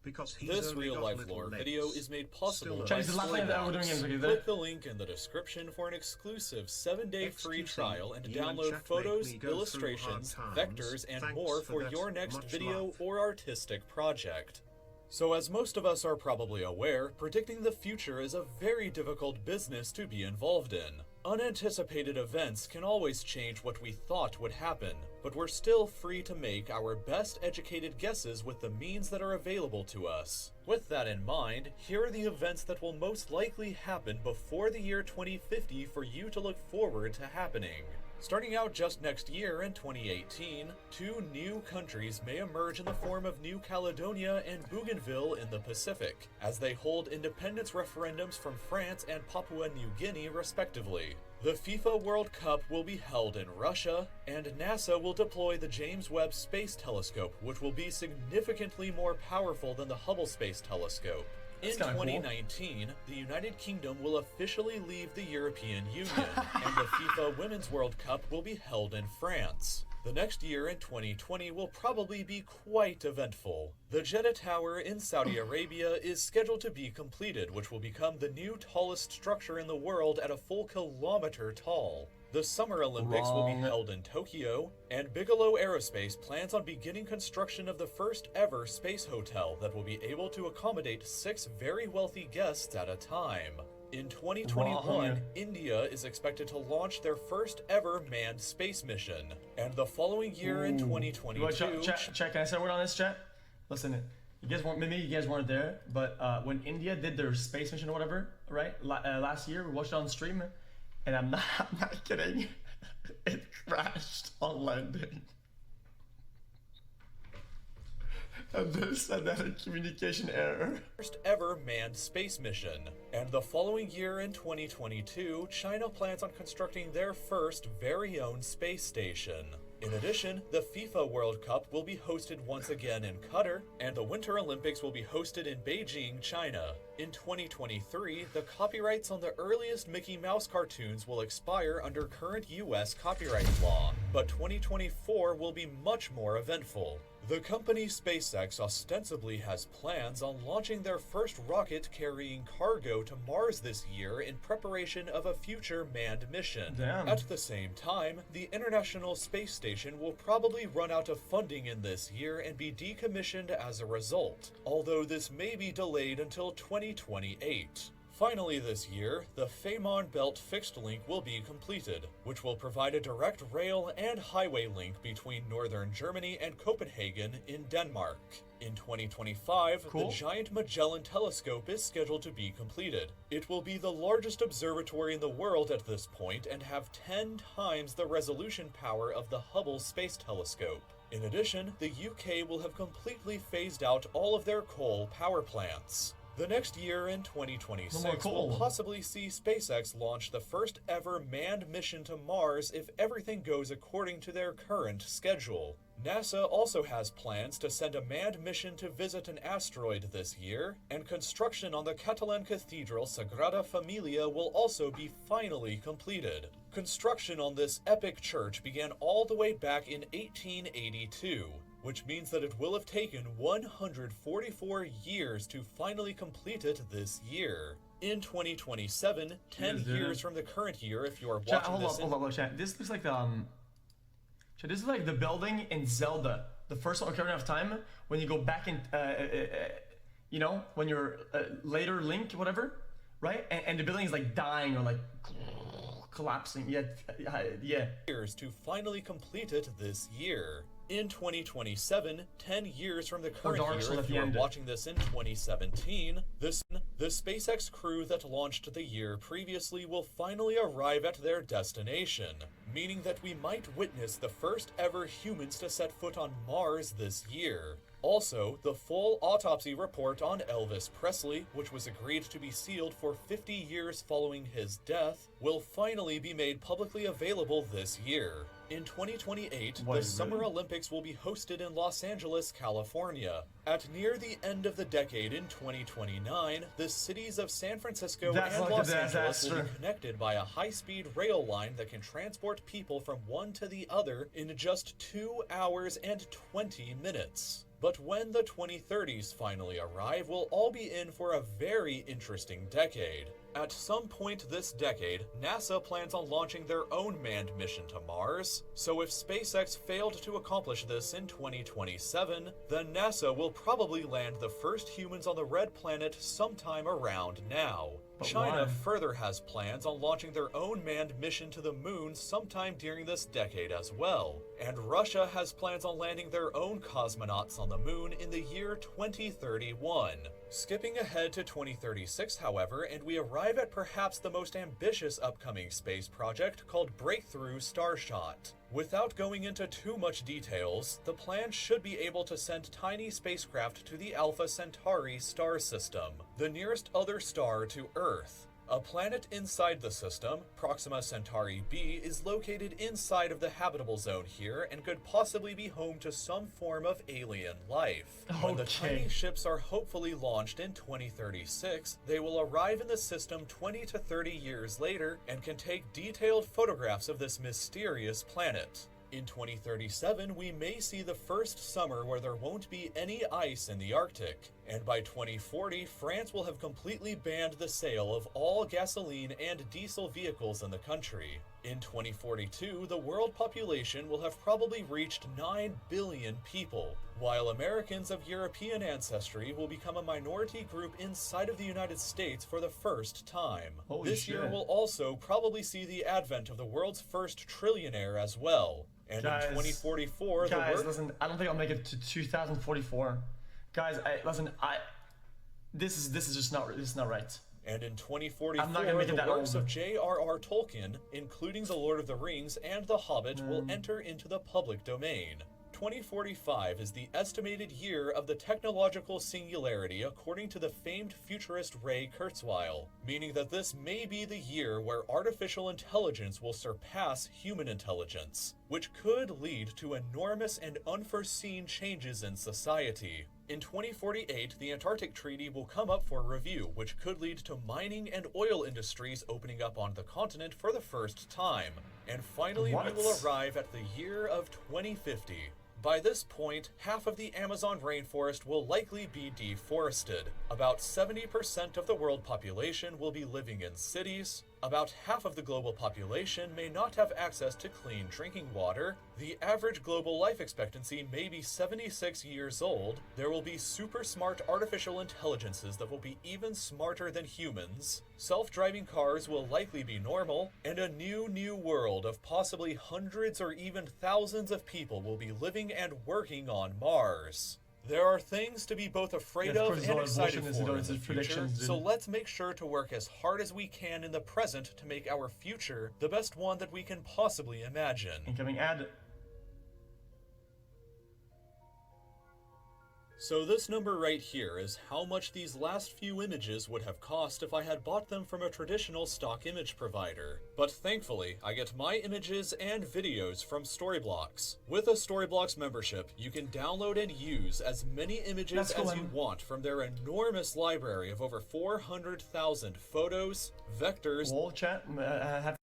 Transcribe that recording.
because he's This only real got life little lore legs. video is made possible Still by alive. Cześć, to jest last time that we're doing games, okay, Click the link in the description for an exclusive 7-day free xQc, trial and you and download Chat photos, make me go illustrations, through hard times. vectors, and Thanks more for for that. your next Much video love. or artistic project. So as most of us are probably aware, predicting the future is a very difficult business to be involved in. Unanticipated events can always change what we thought would happen, but we're still free to make our best educated guesses with the means that are available to us. With that in mind, here are the events that will most likely happen before the year 2050 for you to look forward to happening. Starting out just next year in 2018, 2 new countries may emerge in the form of New Caledonia and Bougainville in the Pacific, as they hold independence referendums from France and Papua New Guinea respectively. The FIFA World Cup will be held in Russia, and NASA will deploy the James Webb Space Telescope, which will be significantly more powerful than the Hubble Space Telescope. In 2019, the United Kingdom will officially leave the European Union, and the FIFA Women's World Cup will be held in France. The next year in 2020 will probably be quite eventful. The Jeddah Tower in Saudi Arabia is scheduled to be completed, which will become the new tallest structure in the world at a full kilometer tall. The Summer Olympics will be held in Tokyo, and Bigelow Aerospace plans on beginning construction of the first ever space hotel that will be able to accommodate 6 very wealthy guests at a time. In 2021, India is expected to launch their first ever manned space mission. And the following year in 2022... Chat, can I say a word on this, chat? Listen, you guys weren't, maybe you guys weren't there, but when India did their space mission or whatever, right? Last year, we watched it on stream, and I'm not kidding. It crashed on landing. And this said that a communication error. First ever manned space mission. And the following year in 2022, China plans on constructing their first very own space station. In addition, the FIFA World Cup will be hosted once again in Qatar, and the Winter Olympics will be hosted in Beijing, China. In 2023, the copyrights on the earliest Mickey Mouse cartoons will expire under current US copyright law, but 2024 will be much more eventful. The company SpaceX ostensibly has plans on launching their first rocket carrying cargo to Mars this year in preparation of a future manned mission. Damn. At the same time, the International Space Station will probably run out of funding in this year and be decommissioned as a result, although this may be delayed until 2028. Finally this year, the Fehmarn Belt fixed link will be completed, which will provide a direct rail and highway link between northern Germany and Copenhagen in Denmark. In 2025, the Giant Magellan Telescope is scheduled to be completed. It will be the largest observatory in the world at this point and have 10 times the resolution power of the Hubble Space Telescope. In addition, the UK will have completely phased out all of their coal power plants. The next year in 2026 will possibly see SpaceX launch the first ever manned mission to Mars if everything goes according to their current schedule. NASA also has plans to send a manned mission to visit an asteroid this year, and construction on the Catalan Cathedral Sagrada Familia will also be finally completed. Construction on this epic church began all the way back in 1882. Which means that it will have taken 144 years to finally complete it this year. In 2027, 10 years from the current year if you are watching this Hold up, chat. This looks like this is like the building in Zelda, the first Ocarina of Time, when you go back in, you know, when you're later Link, whatever, right? And the building is like dying or like collapsing. Yeah. Years to finally complete it this year. In 2027, 10 years from the current year, if you are watching this in 2017, the SpaceX crew that launched the year previously will finally arrive at their destination, meaning that we might witness the first ever humans to set foot on Mars this year. Also, the full autopsy report on Elvis Presley, which was agreed to be sealed for 50 years following his death, will finally be made publicly available this year. In 2028, the Summer Olympics will be hosted in Los Angeles, California. At near the end of the decade in 2029, the cities of San Francisco and Los Angeles will be connected by a high-speed rail line that can transport people from one to the other in just 2 hours and 20 minutes. But when the 2030s finally arrive, we'll all be in for a very interesting decade. At some point this decade, NASA plans on launching their own manned mission to Mars, so if SpaceX failed to accomplish this in 2027, then NASA will probably land the first humans on the Red Planet sometime around now. But China why? further has plans on launching their own manned mission to the moon sometime during this decade as well, and Russia has plans on landing their own cosmonauts on the moon in the year 2031. Skipping ahead to 2036, however, and we arrive at perhaps the most ambitious upcoming space project called Breakthrough Starshot. Without going into too much details, the plan should be able to send tiny spacecraft to the Alpha Centauri star system, the nearest other star to Earth. A planet inside the system, Proxima Centauri b, is located inside of the habitable zone here and could possibly be home to some form of alien life. When the tiny ships are hopefully launched in 2036, they will arrive in the system 20 to 30 years later and can take detailed photographs of this mysterious planet. In 2037, we may see the first summer where there won't be any ice in the Arctic, and by 2040, France will have completely banned the sale of all gasoline and diesel vehicles in the country. In 2042, the world population will have probably reached 9 billion people, while Americans of European ancestry will become a minority group inside of the United States for the first time. Holy this shit. year will also probably see the advent of the world's first trillionaire as well. And Guys, in 2044, listen, I don't think I'll make it to 2044. Guys, this is just not right. And in 2044, I'm not gonna make it the that works old. of J.R.R. Tolkien, including The Lord of the Rings and The Hobbit, will enter into the public domain. 2045 is the estimated year of the technological singularity according to the famed futurist Ray Kurzweil, meaning that this may be the year where artificial intelligence will surpass human intelligence, which could lead to enormous and unforeseen changes in society. In 2048, the Antarctic Treaty will come up for review, which could lead to mining and oil industries opening up on the continent for the first time. And finally, What? we will arrive at the year of 2050. By this point, half of the Amazon rainforest will likely be deforested. About 70% of the world population will be living in cities. About half of the global population may not have access to clean drinking water. The average global life expectancy may be 76 years old. There will be super smart artificial intelligences that will be even smarter than humans. Self-driving cars will likely be normal, and a new world of possibly hundreds or even thousands of people will be living and working on Mars. There are things to be both afraid Yeah, of of course, and it's all excited bullshit, for in it's the just future, predictions, dude. so let's make sure to work as hard as we can in the present to make our future the best one that we can possibly imagine. Incoming ad. So this number right here is how much these last few images would have cost if I had bought them from a traditional stock image provider. But thankfully, I get my images and videos from Storyblocks. With a Storyblocks membership, you can download and use as many images That's cool, as you man. want from their enormous library of over 400,000 photos, vectors, Wall chat. Have